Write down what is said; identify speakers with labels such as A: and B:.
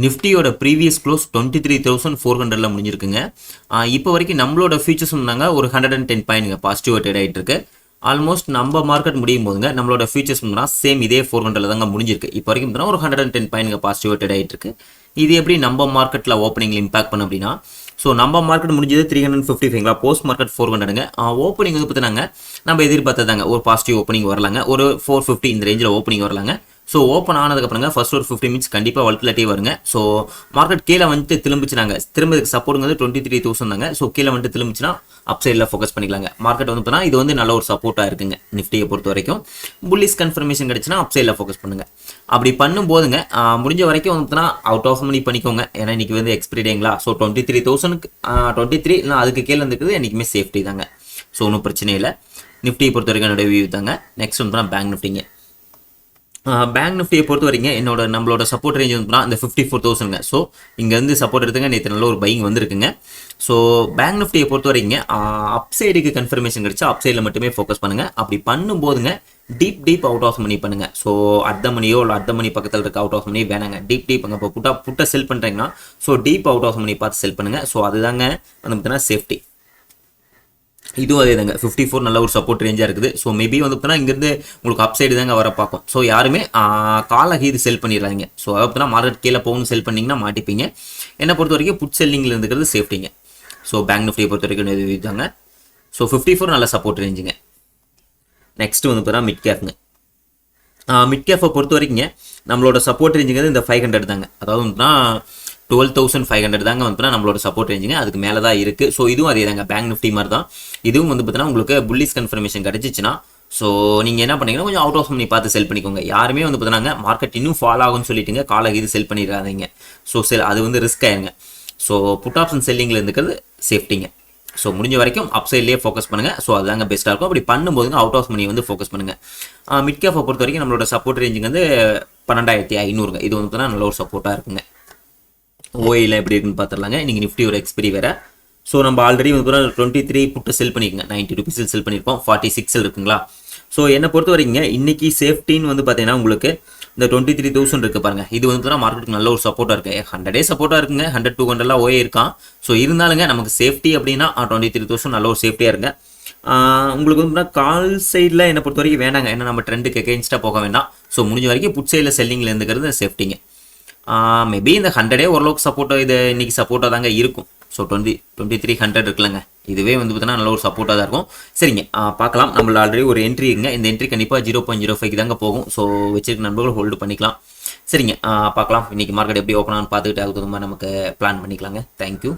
A: நிஃப்டியோட previous close 23,400ல முடிஞ்சிருக்குங்க. இப்போ வரைக்கும் நம்மளோட ஃபியூச்சர்ஸ் இருந்தாங்க ஒரு 110 பாயிண்ட்ங்க பாசிட்டிவாக ட்ரேட் ஆகிட்டு இருக்கு. ஆல்மோஸ்ட் நம்ம மார்க்கெட் முடியும் போதுங்க நம்மளோட ஃபியூச்சர்ஸ் சேம் இதே 400ல தாங்க முடிஞ்சிருக்கு. இப்போ வரைக்கும் ஒரு 110 பாயிண்ட்ங்க பாசிட்டிவாக ட்ரேட் ஆகிட்டு இருக்கு. இது எப்படி நம்ம மார்க்கெட்டில் ஓப்பனிங்கில் இம்பாக்ட் பண்ண அப்படின்னா, ஸோ நம்ம மார்க்கெட் முடிஞ்சது 355ங்களா, போஸ்ட் மார்க்கெட் 400ங்க. ஓப்பனிங் வந்து பார்த்தினாங்க நம்ம எதிர்பார்த்ததாங்க ஒரு பாசிட்டிவ் ஓப்பனிங் வரலாங்க, ஒரு 450 இந்த ரேஞ்சில் ஓப்பனிங் வரலாங்க. ஸோ ஓப்பன் ஆனதுக்கப்புறங்க ஃபர்ஸ்ட் ஒரு 50 மினிட்ஸ் கண்டிப்பாக வல்குலாட்டி வருங்க. ஸோ மார்க்கெட் கீழே வந்துட்டு திரும்பிச்சுனாங்க, திரும்பதுக்கு சப்போர்ட்டுங்கிறது 23,000 தாங்க. ஸோ கீழே வந்துட்டு திரும்பிச்சுன்னா அப் சைடில் ஃபோக்கஸ் பண்ணிக்கலாங்க. மார்க்கெட் வந்து பார்த்தா இது வந்து நல்ல ஒரு சப்போர்ட்டாக இருக்குங்க. நிஃப்டியை பொறுத்த வரைக்கும் புல்லிஷ் கன்ஃபர்மேஷன் கிடச்சுன்னா அப் சைடில் ஃபோக்கஸ் பண்ணுங்க. அப்படி பண்ணும்போதுங்க முடிஞ்ச வரைக்கும் வந்து பார்த்தா அவுட் ஆஃப் மணி பண்ணிக்கோங்க. ஏன்னா இன்றைக்கி வந்து எக்ஸ்பிரி டேங்களா. ஸோ 23,000க்கு 23 இல்லை அதுக்கு கீழே இருந்துக்கிறது என்றைக்குமே சேஃப்டி தாங்க. ஸோ ஒன்றும் பிரச்சனை இல்லை. நிஃப்டியை பொறுத்த வரைக்கும் என்னோட வியூ தாங்க. நெக்ஸ்ட் வந்து பேங்க் நிஃப்டிங்க. பேங்க் நிஃப்டியை பொறுத்த வரைக்கும் நம்மளோட சப்போர்ட் ரேஞ்ச் வந்து இந்த 54,000ங்க. ஸோ இங்கேருந்து சப்போர்ட் எடுத்துங்க, நேற்று நல்ல ஒரு பையிங் வந்துருக்குங்க. ஸோ பேங்க் நிஃப்டியை பொறுத்த வரைக்கும் அப் சைடுக்கு கன்ஃபர்மேஷன் கிடைச்சா அப் சைடில் மட்டுமே ஃபோக்கஸ் பண்ணுங்கள். அப்படி பண்ணும்போதுங்க டீப் அவுட் ஆஃப் மணி பண்ணுங்கள். ஸோ அர்த்த மணியோ இல்லை அர்த்த மணி பக்கத்தில் இருக்க அவுட் ஆஃப் மணி வேணாங்க. டீப் அங்கே இப்போ புட்டை செல் பண்ணுறீங்கன்னா so deep out of money பார்த்து செல் பண்ணுங்கள். ஸோ அதுதாங்க வந்து பார்த்தீங்கன்னா சேஃப்டி. இதுவும் அதே தாங்க 54 நல்ல ஒரு சப்போர்ட் ரேஞ்சாக இருக்குது. ஸோ மேபி வந்து பார்த்தீங்கன்னா இங்கேருந்து உங்களுக்கு அப் சைடு தாங்க வர பார்க்கும். ஸோ யாருமே காலை இது செல் பண்ணிடுறாங்க. ஸோ அதை பார்த்தீங்கன்னா மார்க்கெட் கீழே போகணும் செல் பண்ணிங்கன்னா மாட்டிப்பீங்க. என்னை பொறுத்த வரைக்கும் புட் செல்லிங்கில் இருந்துக்கிறது சேஃப்டிங்க. ஸோ பேங்க் நிஃப்டியை பொறுத்த வரைக்கும் இதுதாங்க. ஸோ 54 நல்ல சப்போர்ட் ரேஞ்சுங்க. நெக்ஸ்ட் வந்து பார்த்தீங்கன்னா மிட் கேஃப்ங்க. மிட் கேஃபை பொறுத்த வரைக்கும் நம்மளோட சப்போர்ட் ரேஞ்சுங்கிறது இந்த 500 தாங்க. அதாவது வந்துன்னா 12,500 தாங்க வந்து நம்மளோட சப்போர்ட் ரேஞ்சுங்க. அதுக்கு மேலே தான் இருக்குது. ஸோ இதுவும் அதே தாங்க பேங்க் நிஃப்டி மாதிரி தான். இதுவும் வந்து பார்த்தீங்கன்னா உங்களுக்கு புல்லிஷ் கன்ஃபர்மேஷன் கிடச்சிச்சின்னா ஸோ நீங்கள் என்ன பண்ணீங்கன்னா கொஞ்சம் அவுட் ஆஃப் மணி பார்த்து செல் பண்ணிக்கோங்க. யாருமே வந்து பார்த்தீங்கன்னா மார்க்கெட் இன்னும் ஃபாலோ ஆகும்னு சொல்லிட்டுங்க காலை இது செல் பண்ணிடாதீங்க. ஸோ அது வந்து ரிஸ்க் ஆயிருங்க. ஸோ புட் ஆப்ஷன் செல்லிங்கில் இருந்துக்கிறது சேஃப்டிங்க. ஸோ முடிஞ்ச வரைக்கும் அப் சைட்லேயே ஃபோக்கஸ் பண்ணுங்கள். ஸோ அதுதாங்க பெஸ்ட்டாக இருக்கும். அப்படி பண்ணும்போதுங்க அவுட் ஆஃப் மணி வந்து ஃபோக்கஸ் பண்ணுங்கள். மிட் கேஃபை பொறுத்த வரைக்கும் நம்மளோட சப்போர்ட் ரேஞ்சுங்க வந்து 12,500ங்க. இது வந்து நல்ல ஒரு சப்போர்ட்டாக இருக்குங்க. ஓயில் எப்படி இருக்குன்னு பார்த்துடலாங்க. இன்றைக்கி நிஃப்டி ஒரு எக்ஸ்பிரி வேறு. ஸோ நம்ம ஆல்ரெடி வந்து 23 புட்டு செல் பண்ணிக்கோங்க. 90 ருபீஸில் செல் பண்ணியிருக்கோம். 46 இருக்குங்களா. ஸோ என்னை பொறுத்த வரைக்கும் இன்றைக்கி சேஃப்டின்னு வந்து பார்த்தீங்கன்னா உங்களுக்கு இந்த 23,000 இருக்குது பாருங்கள். இது வந்து மார்க்கெட்டுக்கு நல்ல ஒரு சப்போர்ட்டாக இருக்குது. 100 சப்போர்ட்டாக இருக்குங்க. 100-200 ஓயே இருக்கான். ஸோ இருந்தாலுங்க நமக்கு சேஃப்டி அப்படின்னா 23,000 நல்ல ஒரு சேஃப்டியாக இருங்க. உங்களுக்கு வந்து கால் சைடில் என்னை பொறுத்த வரைக்கும் வேணாங்க. ஏன்னா நம்ம ட்ரெண்டுக்கு எகெயின்ஸ்டாக போக வேண்டாம். ஸோ முடிஞ்ச வரைக்கும் புட் சைடில் செல்லிங்கில் இருந்துக்கிறது சேஃப்டிங்க. மேபி இந்த 100 ஓரளவுக்கு சப்போர்ட்டாக இது இன்றைக்கி சப்போர்ட்டாக தாங்க இருக்கும். ஸோ 2300 இருக்குல்லங்க. இதுவே வந்து பார்த்தீங்கன்னா நல்ல ஒரு சப்போர்ட்டாக தான் இருக்கும். சரிங்க பார்க்கலாம். நம்மள ஆல்ரெடி ஒரு என்ட்ரி இருக்குங்க. இந்த என்ட்ரி கண்டிப்பாக 0.05 தாங்க போகும். ஸோ வச்சிருக்க நண்பர்கள் ஹோல்டு பண்ணிக்கலாம். சரிங்க பார்க்கலாம். இன்றைக்கி மார்க்கெட் எப்படி ஓப்பன் ஆகுன்னு பார்த்துக்கிட்டு அதுக்கு மாதிரி நமக்கு பிளான் பண்ணிக்கலாங்க. தேங்க்யூ.